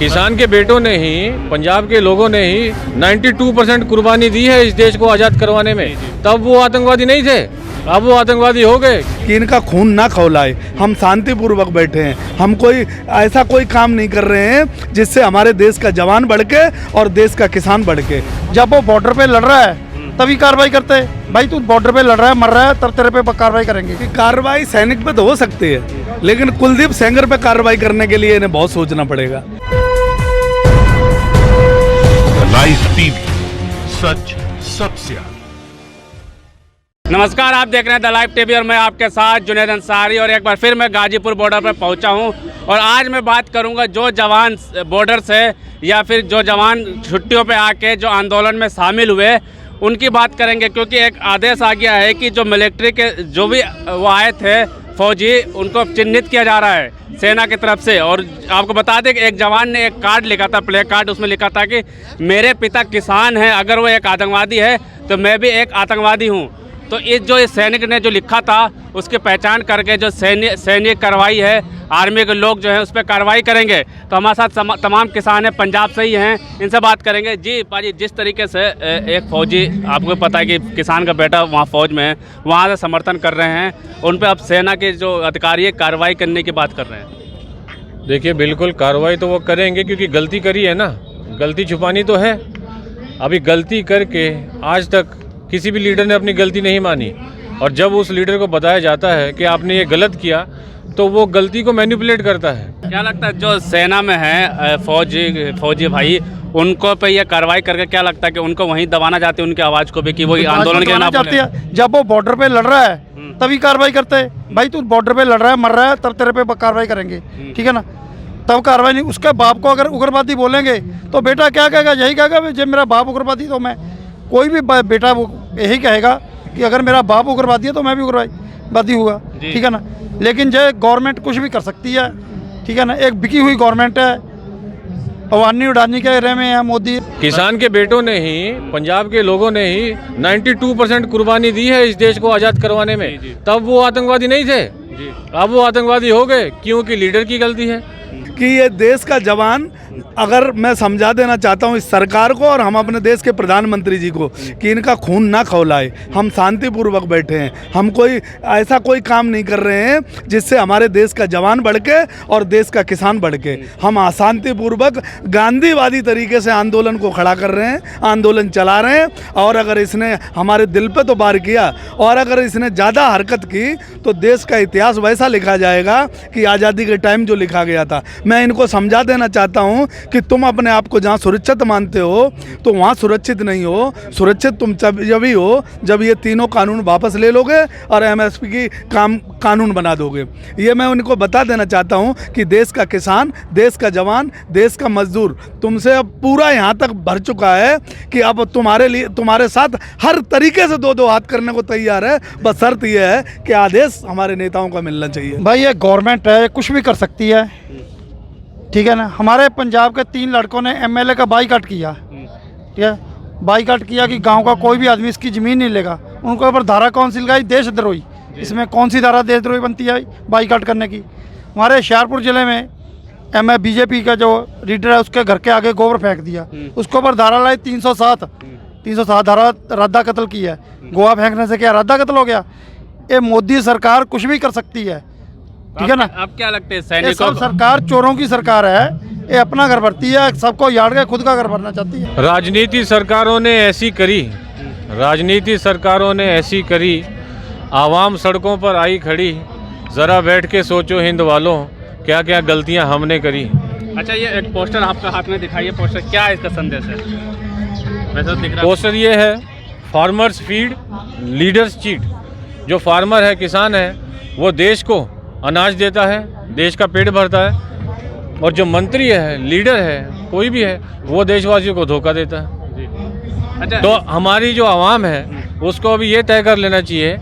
किसान के बेटों ने ही, पंजाब के लोगों ने ही 92% कुर्बानी दी है इस देश को आज़ाद करवाने में। तब वो आतंकवादी नहीं थे, अब वो आतंकवादी हो गए। कि इनका खून ना खौलाए, हम शांतिपूर्वक बैठे हैं। हम कोई ऐसा कोई काम नहीं कर रहे हैं जिससे हमारे देश का जवान भड़के और देश का किसान भड़के। जब वो बॉर्डर पे लड़ रहा है तभी कार्रवाई करते हैं। भाई तू बॉर्डर पे लड़ रहा है, मर रहा है, तब तेरे पे कार्रवाई करेंगे। कि कार्रवाई सैनिक पे तो हो सकती है, लेकिन कुलदीप सेंगर पे कार्रवाई करने के लिए इन्हें बहुत सोचना पड़ेगा। लाइव टीवी, सच सबसे आगे। नमस्कार, आप देख रहे हैं द लाइव टीवी और मैं आपके साथ जुनैद अंसारी। और एक बार फिर मैं गाजीपुर बॉर्डर पर पहुंचा हूं और आज मैं बात करूंगा जो जवान बॉर्डर से या फिर जो जवान छुट्टियों पे आके जो आंदोलन में शामिल हुए उनकी बात करेंगे। क्योंकि एक आदेश आ गया है कि जो मिलिट्री के जो भी वो आए थे फौजी, उनको चिन्हित किया जा रहा है सेना की तरफ से। और आपको बता दें कि एक जवान ने एक कार्ड लिखा था, प्ले कार्ड, उसमें लिखा था कि मेरे पिता किसान हैं, अगर वो एक आतंकवादी है तो मैं भी एक आतंकवादी हूँ। तो इस सैनिक ने जो लिखा था उसकी पहचान करके जो सैनिक कार्रवाई है, आर्मी के लोग जो हैं उस पर कार्रवाई करेंगे। तो हमारे साथ तमाम किसान हैं, पंजाब से ही हैं, इनसे बात करेंगे। जी पाजी, जिस तरीके से एक फ़ौजी, आपको पता है कि किसान का बेटा वहाँ फ़ौज में है, वहाँ से समर्थन कर रहे हैं, उन पर अब सेना के जो अधिकारी है कार्रवाई करने की बात कर रहे हैं। देखिए, बिल्कुल कार्रवाई तो वो करेंगे क्योंकि गलती करी है ना, गलती छुपानी तो है। अभी गलती करके आज तक किसी भी लीडर ने अपनी गलती नहीं मानी, और जब उस लीडर को बताया जाता है कि आपने ये गलत किया तो वो गलती को मैनिपुलेट करता है। क्या लगता है जो सेना में है फौजी भाई, उनको पे ये कार्रवाई करके क्या लगता है कि उनको वहीं दबाना चाहते हैं, उनकी आवाज़ को भी, कि वो आंदोलन के नाम चाहती है। जब वो बॉर्डर पे लड़ रहा है तभी कार्रवाई करते हैं। भाई तू बॉर्डर पे लड़ रहा है, मर रहा है, तब तेरे पे कार्रवाई करेंगे, ठीक है ना। तब कार्रवाई नहीं। उसके बाप को अगर उग्रवादी बोलेंगे तो बेटा क्या कहेगा? यही कहेगा जब मेरा बाप उग्रवादी तो मैं, कोई भी बेटा वो यही कहेगा कि अगर मेरा बाप उग्रवादी है तो मैं भी उग्रवादी हुआ, ठीक है ना। लेकिन जो गवर्नमेंट कुछ भी कर सकती है, ठीक है ना। एक बिकी हुई गवर्नमेंट है, अवानी उड़ानी के एरिया में है मोदी। किसान के बेटों ने ही, पंजाब के लोगों ने ही 92% कुर्बानी दी है इस देश को आज़ाद करवाने में। तब वो आतंकवादी नहीं थे, अब वो आतंकवादी हो गए क्योंकि लीडर की गलती है। कि ये देश का जवान, अगर मैं समझा देना चाहता हूँ इस सरकार को और हम अपने देश के प्रधानमंत्री जी को, कि इनका खून ना खौलाए, हम शांतिपूर्वक बैठे हैं। हम कोई ऐसा कोई काम नहीं कर रहे हैं जिससे हमारे देश का जवान भड़के और देश का किसान भड़के। हम शांतिपूर्वक गांधीवादी तरीके से आंदोलन को खड़ा कर रहे हैं, आंदोलन चला रहे हैं। और अगर इसने हमारे दिल पे तो वार किया और अगर इसने ज़्यादा हरकत की तो देश का इतिहास वैसा लिखा जाएगा कि आज़ादी के टाइम जो लिखा गया था। मैं इनको समझा देना चाहता हूँ कि तुम अपने आप को जहाँ सुरक्षित मानते हो तो वहाँ सुरक्षित नहीं हो। सुरक्षित तुम जब ही हो जब ये तीनों कानून वापस ले लोगे और एमएसपी की कानून बना दोगे। ये मैं उनको बता देना चाहता हूँ कि देश का किसान, देश का जवान, देश का मजदूर तुमसे अब पूरा यहाँ तक भर चुका है कि अब तुम्हारे लिए, तुम्हारे साथ हर तरीके से दो हाथ करने को तैयार है। बस शर्त यह है कि आदेश हमारे नेताओं का मिलना चाहिए। भाई ये गवर्नमेंट है, कुछ भी कर सकती है, ठीक है ना। हमारे पंजाब के 3 लड़कों ने एमएलए का बाईकाट किया, ठीक है, बाईकाट किया कि गांव का कोई भी आदमी इसकी ज़मीन नहीं लेगा। उनको ऊपर धारा कौन सी लगाई? देशद्रोही। इसमें कौन सी धारा देशद्रोही बनती है बाईकाट करने की? हमारे होशियारपुर ज़िले में बीजेपी का जो लीडर है उसके घर के आगे गोबर फेंक दिया, उसके ऊपर धारा लाई 307 धारा रद्दा कत्ल की है। गोवा फेंकने से क्या रद्दा कत्ल हो गया? ये मोदी सरकार कुछ भी कर सकती है, ठीक है ना। अब क्या लगता है सैनिकों सब सरकार चोरों की सरकार है, ये अपना घर भरती है, सबको याद के खुद का घर भरना चाहती है। राजनीति सरकारों ने ऐसी करी, राजनीति सरकारों ने ऐसी करी, आवाम सड़कों पर आई खड़ी, ज़रा बैठ के सोचो हिंद वालों क्या क्या गलतियां हमने करी। अच्छा, ये एक पोस्टर आपका हाथ में दिखाइए, पोस्टर क्या है, इसका संदेश है? वैसे तो दिख रहा पोस्टर ये है, फार्मर्स फीड लीडर्स चीट। जो फार्मर है, किसान है, वो देश को अनाज देता है, देश का पेट भरता है, और जो मंत्री है, लीडर है, कोई भी है, वो देशवासियों को धोखा देता है। अच्छा, तो हमारी जो आवाम है उसको अभी ये तय कर लेना चाहिए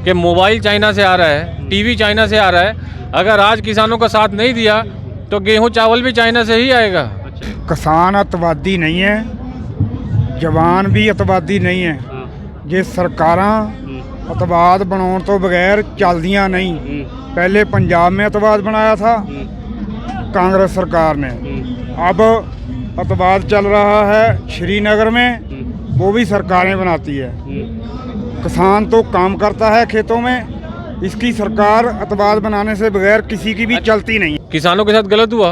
कि मोबाइल चाइना से आ रहा है, टीवी चाइना से आ रहा है, अगर आज किसानों का साथ नहीं दिया तो गेहूं चावल भी चाइना से ही आएगा। किसान अतवादी नहीं है, जवान भी अतवादी नहीं है। जे सरकारां अतवाद बनाने तो बगैर चलदियां नहीं। पहले पंजाब में अतवाद बनाया था कांग्रेस सरकार ने, अब अतवाद चल रहा है श्रीनगर में, वो भी सरकारें बनाती है। किसान तो काम करता है खेतों में, इसकी सरकार अतवाद बनाने से बगैर किसी की भी चलती नहीं। किसानों के साथ गलत हुआ,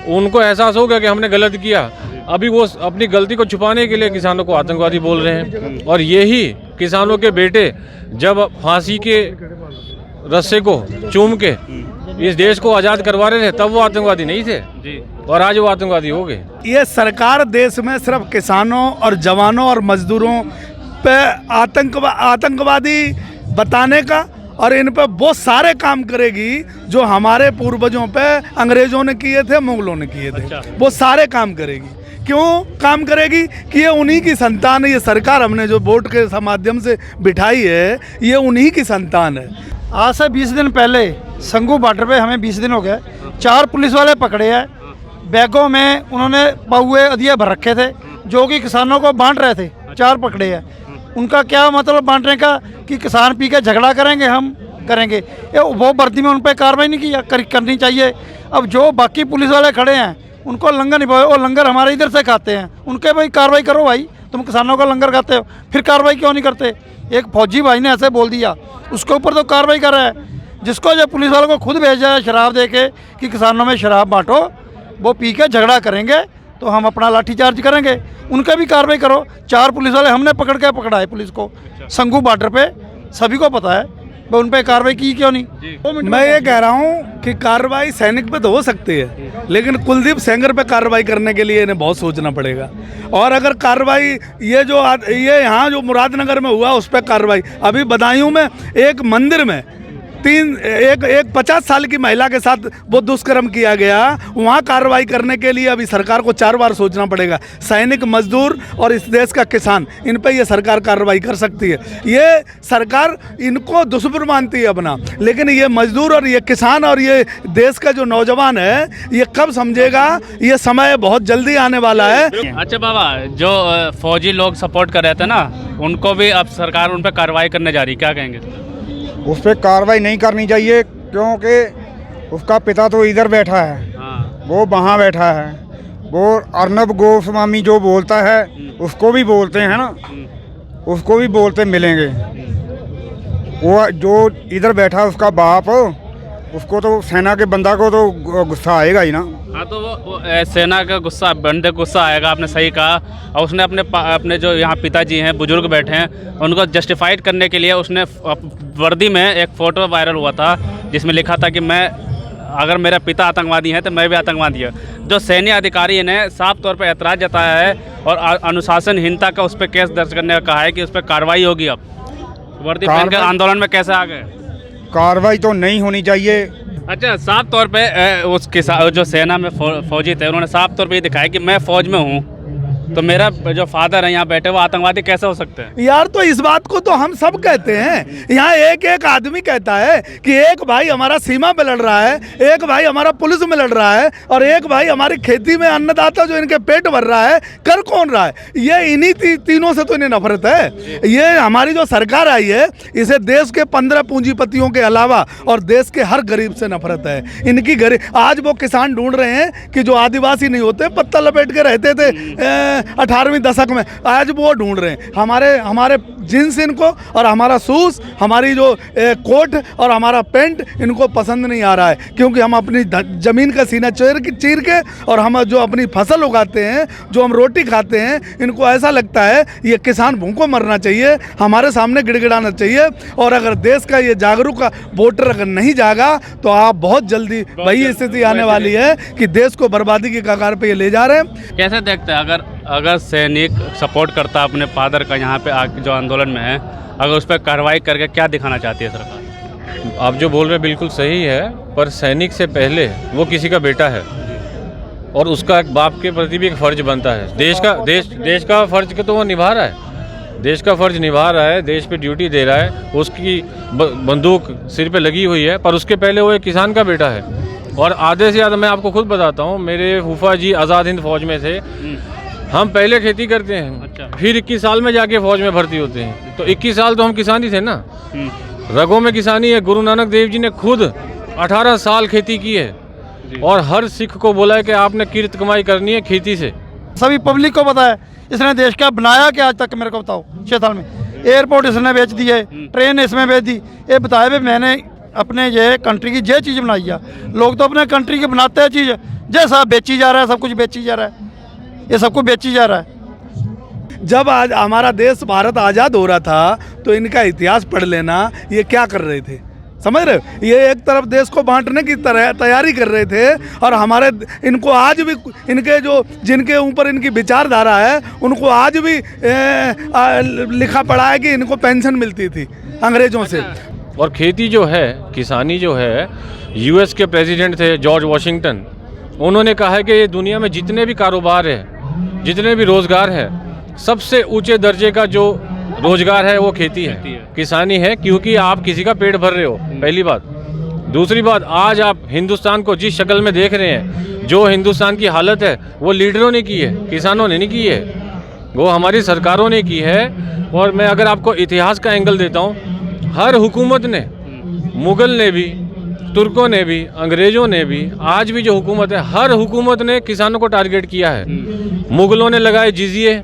उनको एहसास हो गया कि हमने गलत किया, अभी वो अपनी गलती को छुपाने के लिए किसानों को आतंकवादी बोल रहे हैं। और यही किसानों के बेटे जब फांसी के रस्से को चूम के इस देश को आज़ाद करवा रहे थे, तब वो आतंकवादी नहीं थे और आज वो आतंकवादी हो गए। ये सरकार देश में सिर्फ किसानों और जवानों और मजदूरों पे आतंकवादी बताने का और इन पे बहुत सारे काम करेगी जो हमारे पूर्वजों पे अंग्रेजों ने किए थे, मुगलों ने किए थे। वो सारे काम करेगी। क्यों काम करेगी कि ये उन्हीं की संतान है। ये सरकार हमने जो वोट के माध्यम से बिठाई है, ये उन्हीं की संतान है। आज से 20 दिन पहले संगू बॉर्डर पे हमें 20 दिन हो गए, 4 पुलिस वाले पकड़े हैं। बैगों में उन्होंने पौए अधिया भर रखे थे जो कि किसानों को बांट रहे थे। 4 पकड़े हैं। उनका क्या मतलब बांटने का कि किसान पी के झगड़ा करेंगे, हम करेंगे। ये वो वर्दी में उन पर कार्रवाई नहीं की करनी चाहिए। अब जो बाकी पुलिस वाले खड़े हैं उनको लंगर निभाओ, वो लंगर हमारे इधर से खाते हैं, उनके भाई कार्रवाई करो। भाई तुम किसानों का लंगर खाते हो, फिर कार्रवाई क्यों नहीं करते? एक फौजी भाई ने ऐसे बोल दिया, उसके ऊपर तो कार्रवाई कर रहा है। जिसको जो पुलिस वालों को खुद भेजा है शराब दे के कि किसानों में शराब बांटो, वो पी के झगड़ा करेंगे तो हम अपना लाठीचार्ज करेंगे, उनका भी कार्रवाई करो। 4 पुलिस वाले हमने पकड़ा है पुलिस को संगू बॉर्डर पे, सभी को पता है, उन पर कार्रवाई की क्यों नहीं? मैं ये कह रहा हूँ कि कार्रवाई सैनिक पे तो हो सकती है, लेकिन कुलदीप सेंगर पे कार्रवाई करने के लिए इन्हें बहुत सोचना पड़ेगा। और अगर कार्रवाई ये यहाँ जो मुरादनगर में हुआ उस पर कार्रवाई, अभी बदायूं में एक मंदिर में एक 50 साल की महिला के साथ वो दुष्कर्म किया गया, वहाँ कार्रवाई करने के लिए अभी सरकार को 4 बार सोचना पड़ेगा। सैनिक, मजदूर और इस देश का किसान, इन पे ये सरकार कार्रवाई कर सकती है। ये सरकार इनको दुश्मन मानती है अपना, लेकिन ये मजदूर और ये किसान और ये देश का जो नौजवान है, ये कब समझेगा? ये समय बहुत जल्दी आने वाला है। अच्छा बाबा, जो फौजी लोग सपोर्ट कर रहे थे ना, उनको भी अब सरकार उन पर कार्रवाई करने जा रही, क्या कहेंगे? उस पर कार्रवाई नहीं करनी चाहिए, क्योंकि उसका पिता तो इधर बैठा है, वो वहाँ बैठा है। वो अर्नब गोस्वामी जो बोलता है उसको भी बोलते हैं ना, उसको भी बोलते मिलेंगे। वो जो इधर बैठा उसका बाप, उसको तो सेना के बंदा को तो गुस्सा आएगा ही ना। हाँ, तो वो सेना का गुस्सा, बंदे गुस्सा आएगा, आपने सही कहा। और उसने अपने जो यहाँ पिताजी हैं, बुजुर्ग बैठे हैं, उनको जस्टिफाइड करने के लिए उसने वर्दी में एक फ़ोटो वायरल हुआ था जिसमें लिखा था कि अगर मेरा पिता आतंकवादी है तो मैं भी आतंकवादी हूँ। जो सैन्य अधिकारी ने साफ तौर पर ऐतराज़ जताया है और अनुशासनहीनता का उस पर केस दर्ज करने का कहा है कि उस पर कार्रवाई होगी। अब वर्दी पहन के आंदोलन में कैसे आ गए? कार्रवाई तो नहीं होनी चाहिए। अच्छा, साफ तौर पे उसके जो सेना में फौजी थे, उन्होंने साफ तौर पे ये दिखाया कि मैं फौज में हूँ, तो मेरा जो फादर है यहाँ बैठे, वो आतंकवादी कैसे हो सकते हैं? यार, तो इस बात को तो हम सब कहते हैं। यहाँ एक आदमी कहता है कि एक भाई हमारा सीमा पे लड़ रहा है, एक भाई हमारा पुलिस में लड़ रहा है, और एक भाई हमारी खेती में अन्नदाता जो इनके पेट भर रहा है, कर कौन रहा है? ये इन्हीं तीनों से तो इन्हें नफरत है। ये हमारी जो सरकार आई है, इसे देश के 15 पूंजीपतियों के अलावा और देश के हर गरीब से नफरत है। इनकी गरीब, आज वो किसान ढूंढ रहे हैं कि जो आदिवासी नहीं होते, पत्ता लपेट के रहते थे 18वीं दशक में, आज वो ढूंढ रहे हैं। हमारे जींस इनको और हमारा शूज, हमारी जो कोट और हमारा पेंट इनको पसंद नहीं आ रहा है, क्योंकि हम अपनी ज़मीन का सीना चीर के और हम जो अपनी फसल उगाते हैं, जो हम रोटी खाते हैं, इनको ऐसा लगता है ये किसान भूखों मरना चाहिए, हमारे सामने गिड़गिड़ाना चाहिए। और अगर देश का ये जागरूक वोटर अगर नहीं जागा तो आप बहुत जल्दी वही स्थिति आने वाली है कि देश को बर्बादी की कगार पे ये ले जा रहे हैं। कैसे देखते हैं अगर सैनिक सपोर्ट करता अपने फादर का यहाँ पे आके जो आंदोलन में है, अगर उस पर कार्रवाई करके क्या दिखाना चाहती है सरकार? आप जो बोल रहे हैं बिल्कुल सही है, पर सैनिक से पहले वो किसी का बेटा है और उसका एक बाप के प्रति भी एक फ़र्ज बनता है। देश का फ़र्ज के तो वो निभा रहा है, देश का फ़र्ज निभा रहा है, देश पे ड्यूटी दे रहा है, उसकी बंदूक सिर पे लगी हुई है, पर उसके पहले वो एक किसान का बेटा है। और आधे से ज़्यादा मैं आपको खुद बताता हूँ, मेरे फूफा जी आज़ाद हिंद फौज में थे। हम पहले खेती करते हैं, अच्छा। फिर 21 साल में जाके फौज में भर्ती होते हैं, तो 21 साल तो हम किसान ही थे ना, रगों में किसानी है। गुरु नानक देव जी ने खुद 18 साल खेती की है, और हर सिख को बोला है कि आपने किरत कमाई करनी है खेती से। सभी पब्लिक को पता है इसने देश का बनाया क्या आज तक, मेरे को बताओ 6 साल में। एयरपोर्ट इसने बेच दिए, ट्रेन इसमें बेच दी। ये बताए भाई मैंने अपने ये कंट्री की ये चीज़ बनाई है। लोग तो अपने कंट्री की बनाते हैं चीज़, जैसा बेची जा रहा है, सब कुछ बेची जा रहा है, ये सब कुछ बेची जा रहा है। जब आज हमारा देश भारत आज़ाद हो रहा था तो इनका इतिहास पढ़ लेना, ये क्या कर रहे थे, समझ रहे हो। ये एक तरफ देश को बांटने की तरह तैयारी कर रहे थे और हमारे इनको आज भी इनके जो जिनके ऊपर इनकी विचारधारा है उनको आज भी लिखा पड़ा है कि इनको पेंशन मिलती थी अंग्रेज़ों से। और खेती जो है, किसानी जो है, यूएस के प्रेसिडेंट थे जॉर्ज वॉशिंगटन, उन्होंने कहा है कि ये दुनिया में जितने भी कारोबार है, जितने भी रोज़गार है, सबसे ऊंचे दर्जे का जो रोजगार है वो खेती है, किसानी है, क्योंकि आप किसी का पेट भर रहे हो, पहली बात। दूसरी बात, आज आप हिंदुस्तान को जिस शक्ल में देख रहे हैं, जो हिंदुस्तान की हालत है वो लीडरों ने की है, किसानों ने नहीं की है, वो हमारी सरकारों ने की है। और मैं अगर आपको इतिहास का एंगल देता हूँ, हर हुकूमत ने, मुग़ल ने भी, तुर्कों ने भी, अंग्रेज़ों ने भी, आज भी जो हुकूमत है, हर हुकूमत ने किसानों को टारगेट किया है। मुग़लों ने लगाए जिजिए,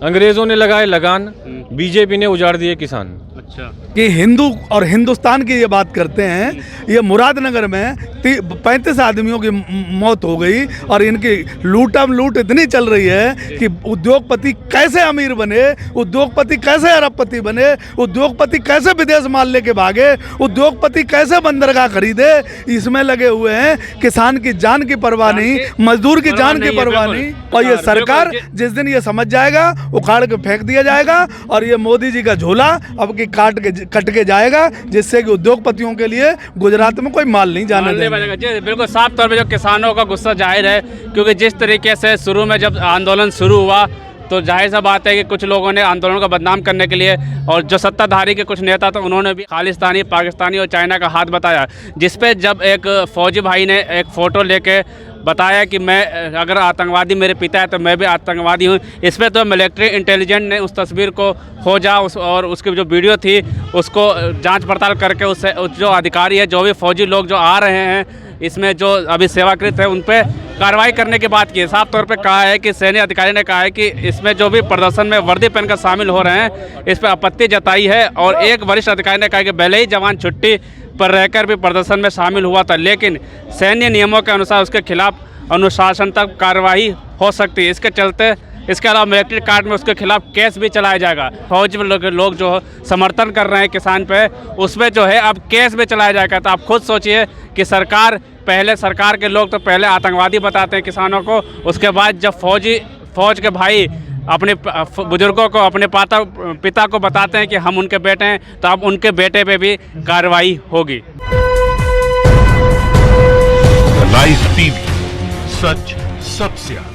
अंग्रेज़ों ने लगाए लगान, बीजेपी ने उजाड़ दिए किसान। अच्छा, कि हिंदू और हिंदुस्तान की ये बात करते हैं, ये मुरादनगर में 35 आदमियों की मौत हो गई और इनकी लूट इतनी चल रही है कि उद्योगपति कैसे अमीर बने, उद्योगपति कैसे अरबपति बने, उद्योगपति कैसे विदेश माल लेके भागे, उद्योगपति कैसे बंदरगाह खरीदे, इसमें लगे हुए हैं। किसान की जान की परवाह नहीं, मजदूर की जान की परवाह नहीं। और ये सरकार जिस दिन ये समझ जाएगा, उखाड़ के फेंक दिया जाएगा और ये मोदी जी का झोला अब की कट के जाएगा, जिससे कि उद्योगपतियों के लिए गुजरात में कोई माल नहीं जाने देगा। जी बिल्कुल, साफ तौर पे जो किसानों का गुस्सा जाहिर है, क्योंकि जिस तरीके से शुरू में जब आंदोलन शुरू हुआ तो जाहिर सा बात है कि कुछ लोगों ने आंदोलन को बदनाम करने के लिए, और जो सत्ताधारी के कुछ नेता थे उन्होंने भी खालिस्तानी, पाकिस्तानी और चाइना का हाथ बताया, जिसपे जब एक फौजी भाई ने एक फ़ोटो लेके बताया कि मैं अगर आतंकवादी मेरे पिता है तो मैं भी आतंकवादी हूँ। इस पर तो मिलिट्री इंटेलिजेंस ने उस तस्वीर को खोजा और उसकी जो वीडियो थी उसको जांच पड़ताल करके उससे जो अधिकारी है, जो भी फौजी लोग जो आ रहे हैं इसमें जो अभी सेवाकृत है, उन पर कार्रवाई करने की बात की है। साफ तौर पे कहा है कि सैन्य अधिकारी ने कहा है कि इसमें जो भी प्रदर्शन में वर्दी पहनकर शामिल हो रहे हैं इस पर आपत्ति जताई है। और एक वरिष्ठ अधिकारी ने कहा कि भले ही जवान छुट्टी पर रहकर भी प्रदर्शन में शामिल हुआ था, लेकिन सैन्य नियमों के अनुसार उसके खिलाफ अनुशासनात्मक कार्रवाई हो सकती है। इसके चलते इसके अलावा मिलिट्री कार्ड में उसके खिलाफ केस भी चलाया जाएगा। फौज में लोग जो समर्थन कर रहे हैं किसान पे, उसमें जो है अब केस भी चलाया जाएगा। तो आप खुद सोचिए कि सरकार के लोग तो पहले आतंकवादी बताते हैं किसानों को, उसके बाद जब फौज के भाई अपने बुजुर्गों को, अपने पिता को बताते हैं कि हम उनके बेटे हैं, तो अब उनके बेटे पे भी कार्रवाई होगी। लाइव टीवी, सच सबसे आगे।